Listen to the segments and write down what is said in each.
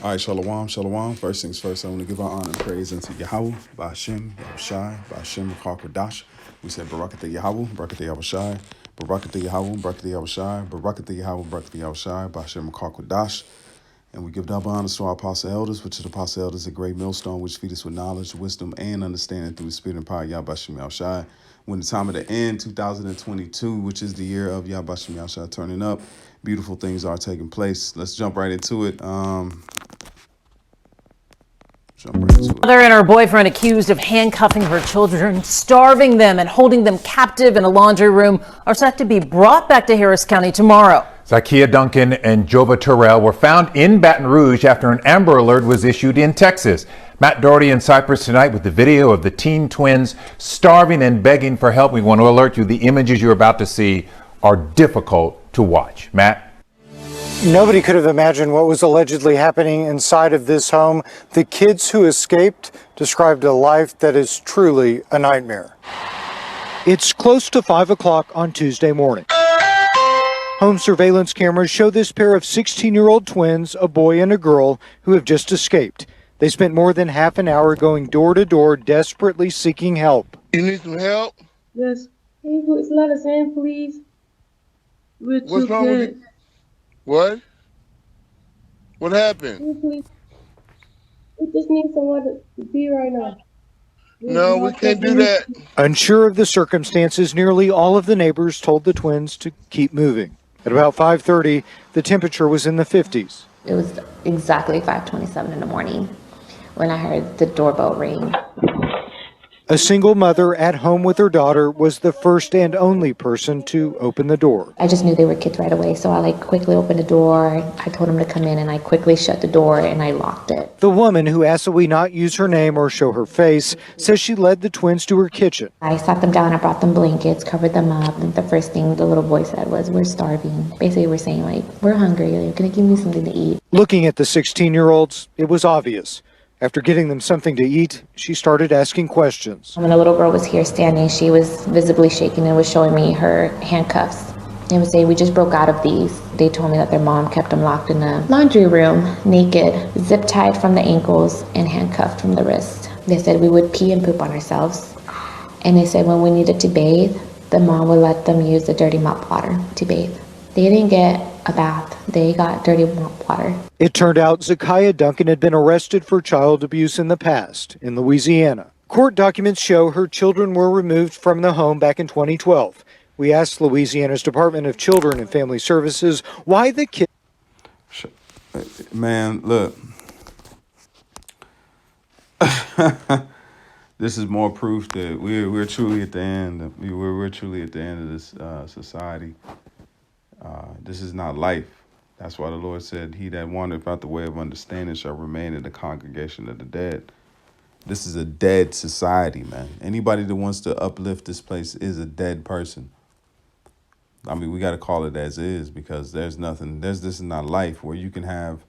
All right, shalom, shalom. First things first, I want to give our honor and praise unto Yahweh, Ba'ashem, Yahushai, Ba'ashem, Kodash. We said Barakatah Yahweh, Barakatah Yahushai, Barakatah Yahweh, Barakatah Yahushai, Barakatah Yahweh, Barakatah Yahushai, Ba'ashem, Kodash. And we give double honors to our apostle elders, which are the apostle elders, a great millstone, which feed us with knowledge, wisdom, and understanding through the spirit and power of Yahbashim Yahushai. When the time of the end, 2022, which is the year of Yahbashim Yahushai turning up, beautiful things are taking place. Let's jump right into it. Mother and her boyfriend accused of handcuffing her children, starving them, and holding them captive in a laundry room are set to be brought back to Harris County tomorrow. Zakia Duncan and Jova Terrell were found in Baton Rouge after an Amber Alert was issued in Texas. Matt Doherty in Cyprus tonight with the video of the teen twins starving and begging for help. We want to alert you, the images you're about to see are difficult to watch. Matt? Nobody could have imagined what was allegedly happening inside of this home. The kids who escaped described a life that is truly a nightmare. It's close to 5 o'clock on Tuesday morning. Home surveillance cameras show this pair of 16-year-old twins, a boy and a girl, who have just escaped. They spent more than half an hour going door to door, desperately seeking help. You need some help? Yes. Can you please let us in, please? What's wrong with you? What? What happened? We just need somewhere to be right now. No, we can't do that. Unsure of the circumstances, nearly all of the neighbors told the twins to keep moving. At about 5:30, the temperature was in the 50s. It was exactly 5:27 in the morning when I heard the doorbell ring. A single mother at home with her daughter was the first and only person to open the door. I just knew they were kids right away, so I quickly opened the door. I told them to come in, and I quickly shut the door and I locked it. The woman, who asked that we not use her name or show her face, says she led the twins to her kitchen. I sat them down, I brought them blankets, covered them up, and the first thing the little boy said was, "We're starving." Basically, we're saying, we're hungry, you're gonna give me something to eat. Looking at the 16-year-olds, it was obvious. After getting them something to eat, she started asking questions. When the little girl was here standing, she was visibly shaking and was showing me her handcuffs. They would say, "We just broke out of these." They told me that their mom kept them locked in a laundry room, naked, zip-tied from the ankles and handcuffed from the wrist. They said we would pee and poop on ourselves. And they said when we needed to bathe, the mom would let them use the dirty mop water to bathe. They didn't get a bath. They got dirty mop water. It turned out Zakia Duncan had been arrested for child abuse in the past in Louisiana. Court documents show her children were removed from the home back in 2012. We asked Louisiana's Department of Children and Family Services why the kid. Man, look. This is more proof that we're truly at the end. We're truly at the end of this society. This is not life. That's why the Lord said, "He that wandereth out the way of understanding shall remain in the congregation of the dead." This is a dead society, man. Anybody that wants to uplift this place is a dead person. I mean, we got to call it as is, because this is not life where you can have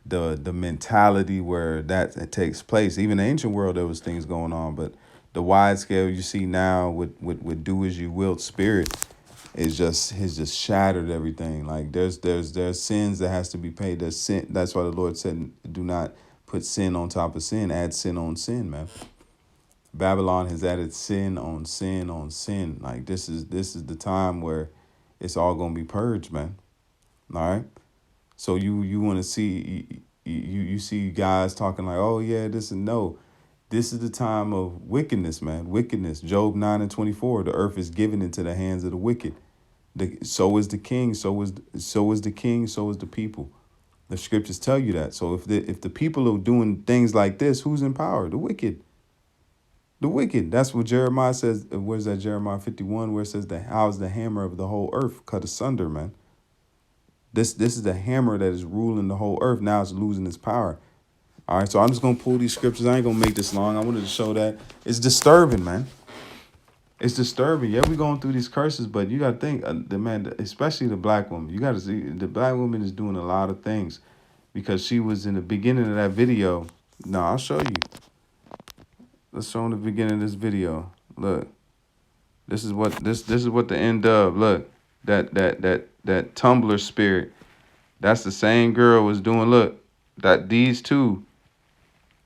the mentality where it takes place. Even in the ancient world, there was things going on, but the wide scale you see now with do as you will spirit has just shattered everything. Like there's sins that has to be paid. There's sin. That's why the Lord said, "Do not put sin on top of sin. Add sin on sin, man." Babylon has added sin on sin on sin. Like this is the time where it's all gonna be purged, man. All right. So you want to see you see guys talking like, "Oh yeah, this and no." This is the time of wickedness, man. Wickedness. Job 9:24. The earth is given into the hands of the wicked. So is the king. So is the king. So is the people. The scriptures tell you that. So if the people are doing things like this, who's in power? The wicked. The wicked. That's what Jeremiah says. Where's that? Jeremiah 51, where it says how's the hammer of the whole earth cut asunder, man. This is the hammer that is ruling the whole earth. Now it's losing its power. All right, so I'm just going to pull these scriptures. I ain't going to make this long. I wanted to show that. It's disturbing, man. It's disturbing. Yeah, we're going through these curses, but you got to think, especially the black woman. You got to see the black woman is doing a lot of things, because she was in the beginning of that video. No, I'll show you. Let's show them the beginning of this video. Look, this is what the NDUB. Look, that Tumblr spirit. That's the same girl was doing. Look, That these two,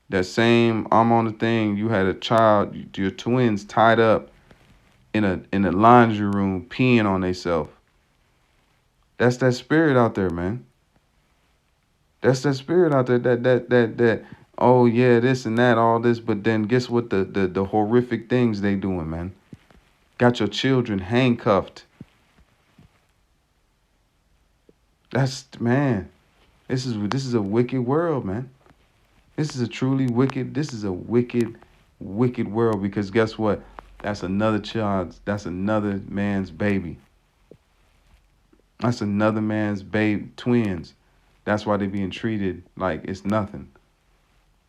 that same I'm on the thing, you had a child, your twins tied up in a laundry room peeing on themselves. That's that spirit out there, man. That's that spirit out there that oh yeah, this and that, all this, but then guess what the horrific things they doing, man. Got your children handcuffed. That's man. This is a wicked world, man. This is a truly wicked, this is a wicked, wicked world because guess what? That's another child, that's another man's baby. That's another man's baby, twins. That's why they're being treated like it's nothing.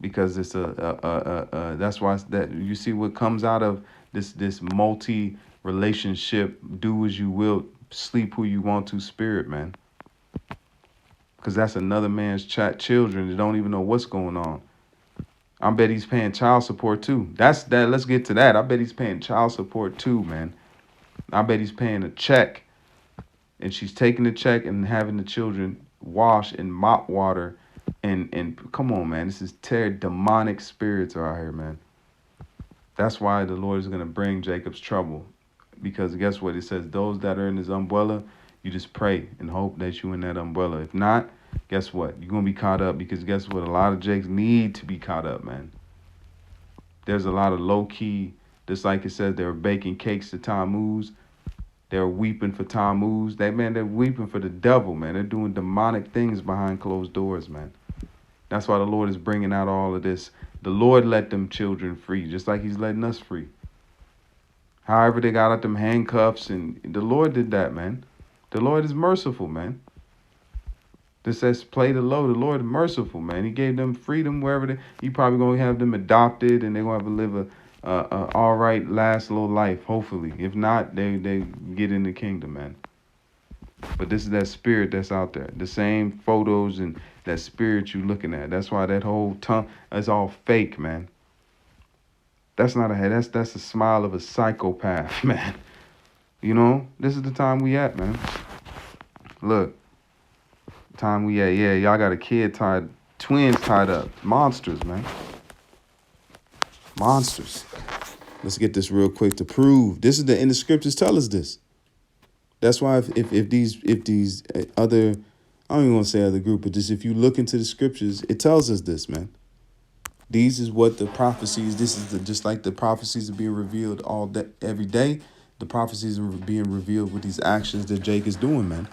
Because it's that's why that you see what comes out of this multi relationship, do as you will, sleep who you want to spirit, man. Because that's another man's children that don't even know what's going on. I bet he's paying child support too. That's that. Let's get to that. I bet he's paying child support too, man. I bet he's paying a check, and she's taking the check and having the children wash in mop water, and come on, man. This is demonic spirits are out here, man. That's why the Lord is gonna bring Jacob's trouble, because guess what? It says those that are in his umbrella, you just pray and hope that you in that umbrella. If not, guess what? You're gonna be caught up because guess what? A lot of Jakes need to be caught up, man. There's a lot of low key, just like it says they were baking cakes to Tammuz. They're weeping for Tammuz. They're weeping for the devil, man. They're doing demonic things behind closed doors, man. That's why the Lord is bringing out all of this. The Lord let them children free, just like he's letting us free. However, they got out them handcuffs, and the Lord did that, man. The Lord is merciful, man. This says play the low. The Lord is merciful, man. He gave them freedom wherever he probably gonna have them adopted, and they're gonna have to live a all right last little life, hopefully. If not, they get in the kingdom, man. But this is that spirit that's out there. The same photos and that spirit you looking at. That's why that whole tongue is all fake, man. That's not a head. That's a smile of a psychopath, man. You know, this is the time we at, man. Look. Time we at, yeah, y'all got a kid tied, twins tied up. Monsters, man. Monsters. Let's get this real quick to prove. This is and the scriptures tell us this. That's why if these other, I don't even want to say other group, but just if you look into the scriptures, it tells us this, man. These is what the prophecies, this is just like the prophecies are being revealed every day. The prophecies are being revealed with these actions that Jake is doing, man.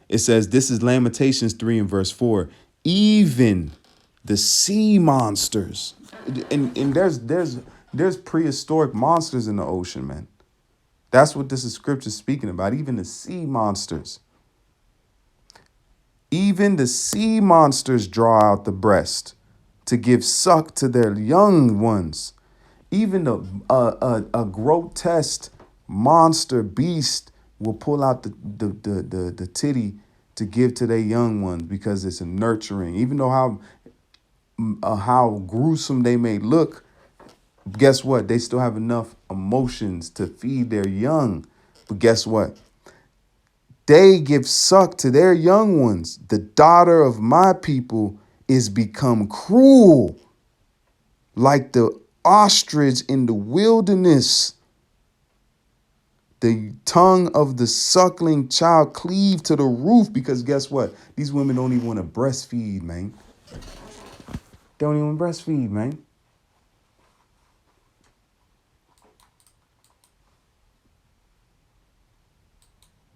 It says, this is Lamentations 3 and verse 4. Even the sea monsters. And there's prehistoric monsters in the ocean, man. That's what this is scripture speaking about. Even the sea monsters. Even the sea monsters draw out the breast to give suck to their young ones. Even a grotesque monster beast will pull out the titty to give to their young ones because it's a nurturing. Even though how gruesome they may look, guess what? They still have enough emotions to feed their young. But guess what? They give suck to their young ones. The daughter of my people is become cruel, like the ostrich in the wilderness. The tongue of the suckling child cleave to the roof because guess what? These women don't even want to breastfeed, man. They don't even breastfeed, man.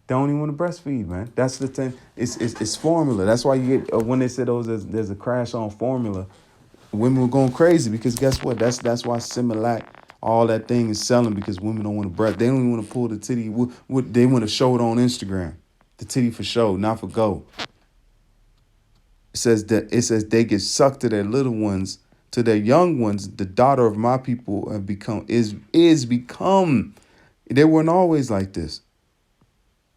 They don't even want to breastfeed, man. That's the thing. It's formula. That's why you get when they said there's a crash on formula, women were going crazy because guess what? That's why Similac, all that thing is selling because women don't want to breast. They don't even want to pull the titty. They want to show it on Instagram. The titty for show, not for go. It says they get sucked to their little ones, to their young ones. The daughter of my people have become is become. They weren't always like this.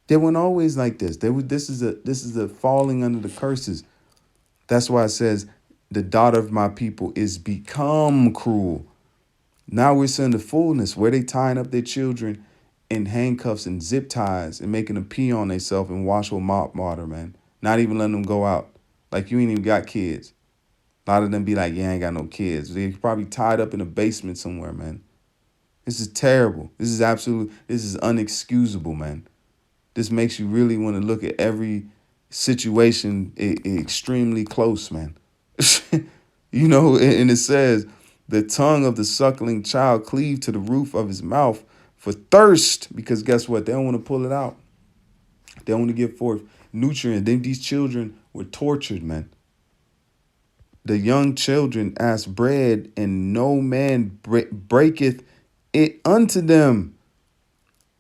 They weren't always like this. This is a falling under the curses. That's why it says the daughter of my people is become cruel. Now we're seeing the fullness where they tying up their children in handcuffs and zip ties and making them pee on themselves and wash with mop water, man. Not even letting them go out. Like you ain't even got kids. A lot of them be like, yeah, I ain't got no kids. They probably tied up in a basement somewhere, man. This is terrible. This is unexcusable, man. This makes you really want to look at every situation extremely close, man. You know, and it says, the tongue of the suckling child cleave to the roof of his mouth for thirst, because guess what? They don't want to pull it out. They want to give forth nutrients. Then these children were tortured, man. The young children ask bread, and no man breaketh it unto them.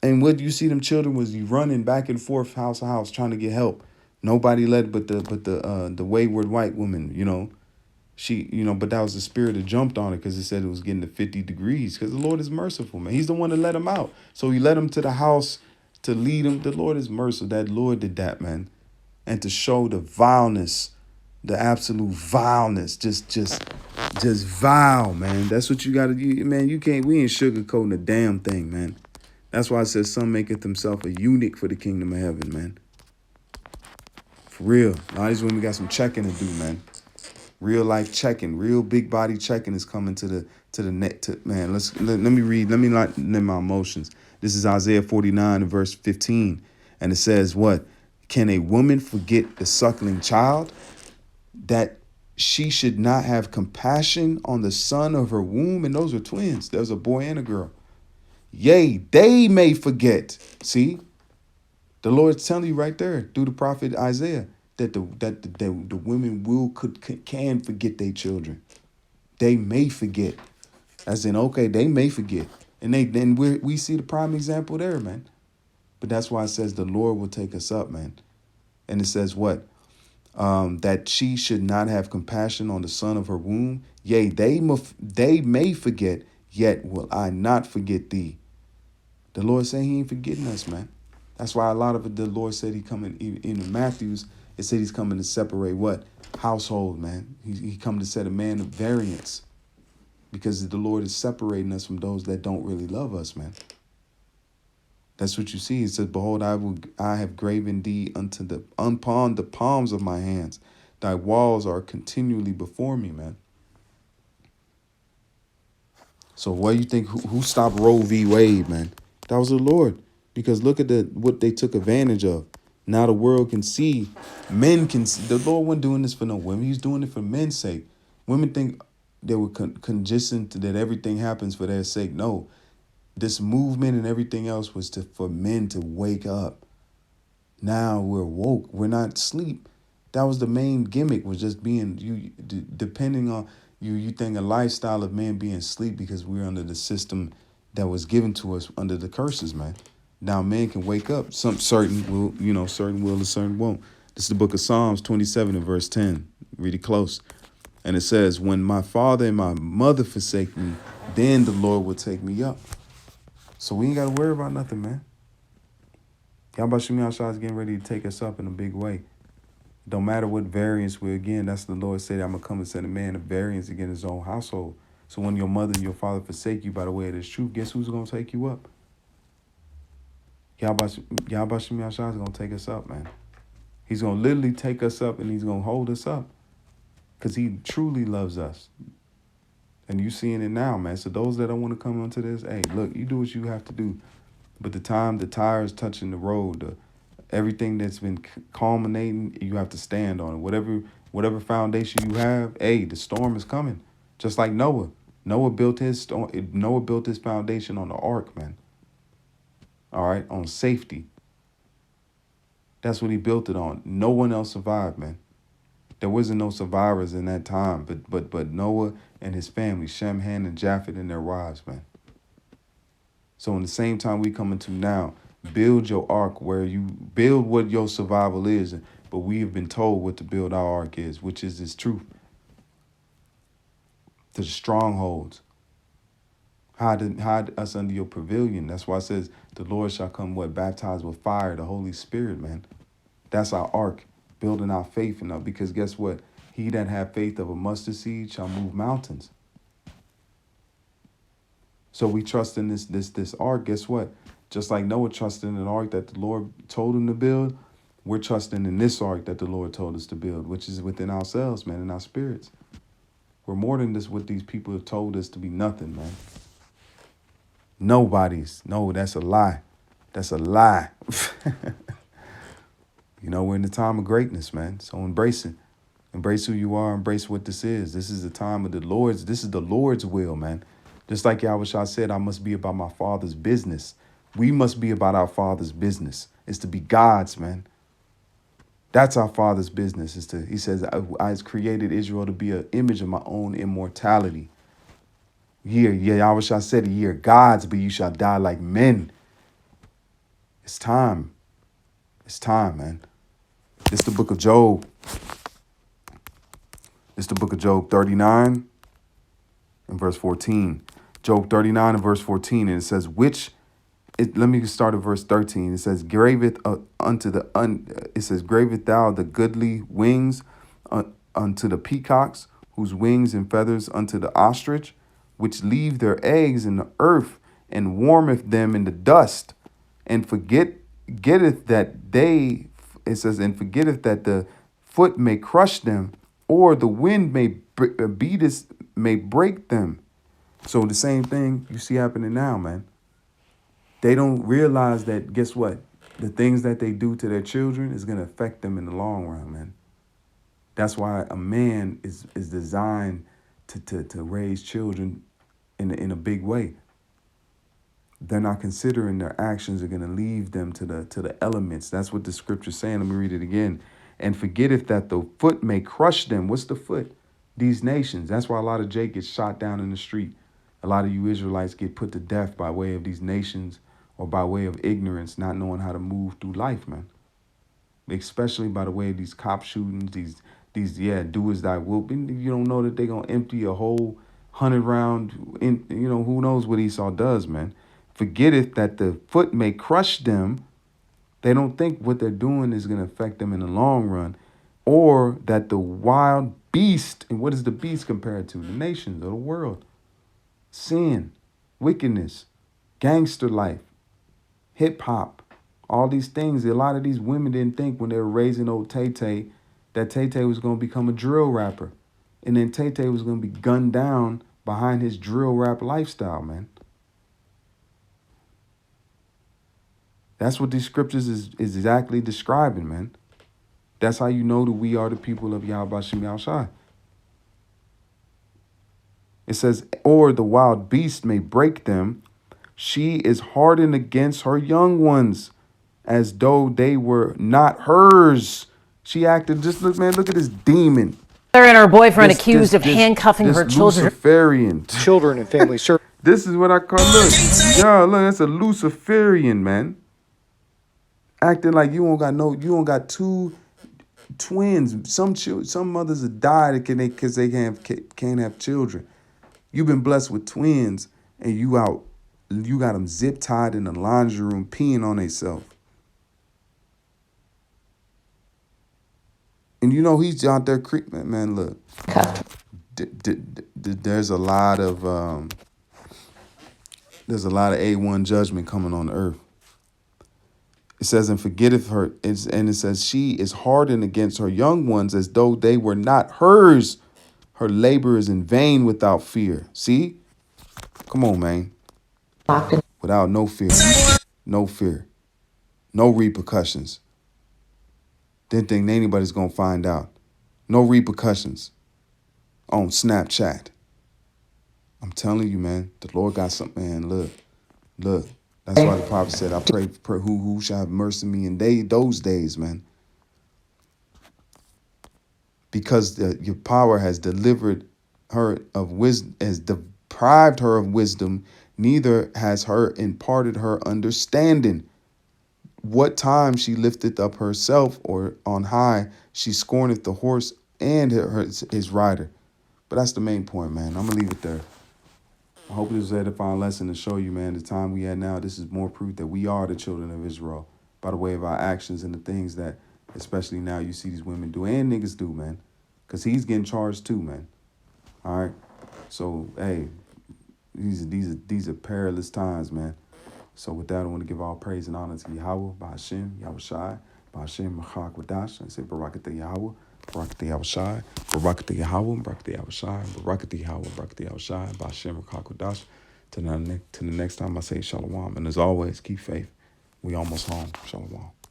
And what you see them children was you running back and forth house to house trying to get help. Nobody led but the wayward white woman, you know. She, you know, but that was the spirit that jumped on it because it said it was getting to 50 degrees because the Lord is merciful, man. He's the one that let him out. So he led him to the house to lead him. The Lord is merciful. That Lord did that, man. And to show the vileness, the absolute vileness, just vile, man. That's what you got to do, man. We ain't sugarcoating a damn thing, man. That's why it says some maketh himself a eunuch for the kingdom of heaven, man. For real. Now these women got some checking to do, man. Real life checking, real big body checking is coming to the net. Man, let me read. Let me not let my emotions. This is Isaiah 49 and verse 15. And it says what? Can a woman forget the suckling child, that she should not have compassion on the son of her womb? And those are twins. There's a boy and a girl. Yea, they may forget. See, the Lord's telling you right there through the prophet Isaiah that the women can forget their children. They may forget, as in, okay, they may forget, and then we see the prime example there, man. But that's why it says the Lord will take us up, man. And it says what? That she should not have compassion on the son of her womb. Yea, they may forget, yet will I not forget thee. The Lord said he ain't forgetting us, man. That's why a lot of it, the Lord said he coming in Matthew's. It said he's coming to separate what? Household, man. He come to set a man of variance, because the Lord is separating us from those that don't really love us, man. That's what you see. It says, behold, I have graven thee upon the palms of my hands. Thy walls are continually before me, man. So what do you think? Who stopped Roe v. Wade, man? That was the Lord. Because look at what they took advantage of. Now the world can see, men can see. The Lord wasn't doing this for no women. He was doing it for men's sake. Women think they were conditioned that everything happens for their sake. No, this movement and everything else was for men to wake up. Now we're woke. We're not asleep. That was the main gimmick, was just being depending on you think a lifestyle of men being asleep because we're under the system that was given to us under the curses, man. Now men can wake up. Certain will and certain won't. This is the book of Psalms 27 and verse 10. Read it close. And it says, when my father and my mother forsake me, then the Lord will take me up. So we ain't got to worry about nothing, man. Yahweh Shemi Ashai is getting ready to take us up in a big way. Don't matter what variance that's the Lord said, I'm going to come and set a man of variance against his own household. So when your mother and your father forsake you by the way of this truth, guess who's going to take you up? Yahweh Shemi Ashai is going to take us up, man. He's going to literally take us up, and he's going to hold us up because he truly loves us. And you seeing it now, man. So those that don't want to come onto this, hey, look, you do what you have to do. But the time the tires touching the road, everything that's been culminating, you have to stand on it. Whatever foundation you have, hey, the storm is coming. Just like Noah. Noah built his foundation on the ark, man. All right, on safety. That's what he built it on. No one else survived, man. There wasn't no survivors in that time, but Noah and his family, Shem, Ham, and Japheth and their wives, man. So in the same time we come into now, build your ark where you build what your survival is. But we have been told what to build our ark is, which is this truth. The strongholds. Hide us under your pavilion. That's why it says the Lord shall come, baptized with fire, the Holy Spirit, man. That's our ark, building our faith in us. Because guess what? He that have faith of a mustard seed shall move mountains. So we trust in this ark. Guess what? Just like Noah trusted in an ark that the Lord told him to build, we're trusting in this ark that the Lord told us to build, which is within ourselves, man, in our spirits. We're more than this what these people have told us to be nothing, man. Nobody's. No, that's a lie. That's a lie. You know, we're in the time of greatness, man. So embrace it. Embrace who you are. Embrace what this is. This is the time of the Lord's. This is the Lord's will, man. Just like Yahushua said, I must be about my Father's business. We must be about our Father's business. It's to be God's, man. That's our Father's business. He says, I created Israel to be an image of my own immortality. Yahushua said, ye are gods, but you shall die like men. It's time. It's time, man. This is the book of Job. This is the book of Job 39 and verse 14. Job 39 and verse 14, and it says, let me start at verse 13. It says, graveth thou the goodly wings unto the peacocks, whose wings and feathers unto the ostrich, which leave their eggs in the earth, and warmeth them in the dust, and forgetteth that the foot may crush them, or the wind may break them. So the same thing you see happening now, man. They don't realize that, guess what? The things that they do to their children is going to affect them in the long run, man. That's why a man is designed to raise children in a big way. They're not considering their actions are going to leave them to the elements. That's what the scripture's saying. Let me read it again. And forgetteth that the foot may crush them. What's the foot? These nations. That's why a lot of Jake gets shot down in the street. A lot of you Israelites get put to death by way of these nations or by way of ignorance, not knowing how to move through life, man. Especially by the way of these cop shootings, these do as thy will. You don't know that they're going to empty a whole 100-round, who knows what Esau does, man. Forgetteth that the foot may crush them. They don't think what they're doing is going to affect them in the long run. Or that the wild beast, and what is the beast compared to? The nations of the world. Sin, wickedness, gangster life, hip hop, all these things. A lot of these women didn't think when they were raising old Tay-Tay that Tay-Tay was going to become a drill rapper. And then Tay-Tay was going to be gunned down behind his drill rap lifestyle, man. That's what these scriptures is exactly describing, man. That's how you know that we are the people of Yahweh Shem Yahushai. It says, or the wild beast may break them. She is hardened against her young ones, as though they were not hers. She acted, look at this demon. Mother and her boyfriend accused of handcuffing her children. Luciferian. Children and family services. This is what I call, look, that's a Luciferian, man. Acting like you don't got two twins. Some mothers have died because they can't have children. You've been blessed with twins, and you got them zip tied in the laundry room peeing on themselves. And he's out there creeping, man. Look, there's a lot of A1 judgment coming on the earth. It says, and forgetteth her, and it says, she is hardened against her young ones, as though they were not hers. Her labor is in vain without fear. See? Come on, man. Without no fear. No fear. No repercussions. Didn't think anybody's going to find out. No repercussions on Snapchat. I'm telling you, man, the Lord got something, man. Look. That's why the prophet said, I pray who shall have mercy on me in those days, man. Because your power has delivered her of wisdom, has deprived her of wisdom, neither has her imparted her understanding. What time she lifteth up herself, or on high, she scorneth the horse and his rider. But that's the main point, man. I'm going to leave it there. I hope this was an edifying lesson to show you, man, the time we at now, this is more proof that we are the children of Israel by the way of our actions and the things that, especially now, you see these women do and niggas do, man. Because he's getting charged too, man. All right? So, hey, these are perilous times, man. So with that, I want to give all praise and honor to Yahweh, Ba'ashem, Yahushai, Ba'ashem, Machak, Wadash, and say Barakatah Yahweh, Barakati Yahushai, Barakati Yahweh, Barakati Yahushai, Barakati Yahweh, Barakati Yahushai, Bashem Rakakodash. To the next time I say Shalom. And as always, keep faith. We almost home. Shalom.